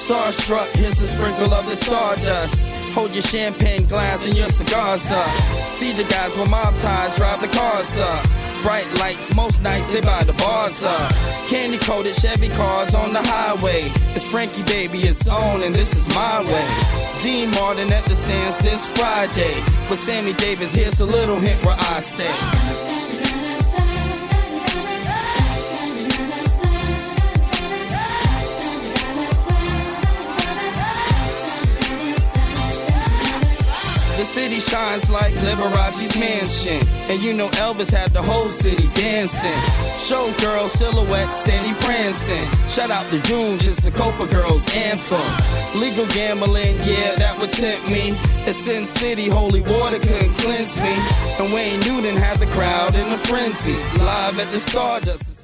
F: Starstruck, here's a sprinkle of the stardust. Hold your champagne glass and your cigars up. See the guys with mob ties drive the cars up. Bright lights, most nights they buy the bars up. Candy coated Chevy cars on the highway. It's Frankie baby, it's on and this is my way. Dean Martin at the Sands this Friday. With Sammy Davis, here's a little hint where I stay. The city shines like Liberace's mansion. And you know Elvis had the whole city dancing. Showgirl silhouette steady prancing. Shout out to June, just the Copa Girls anthem. Legal gambling, yeah, that would tempt me. At Sin City, holy water couldn't cleanse me. And Wayne Newton had the crowd in a frenzy. Live at the Stardust.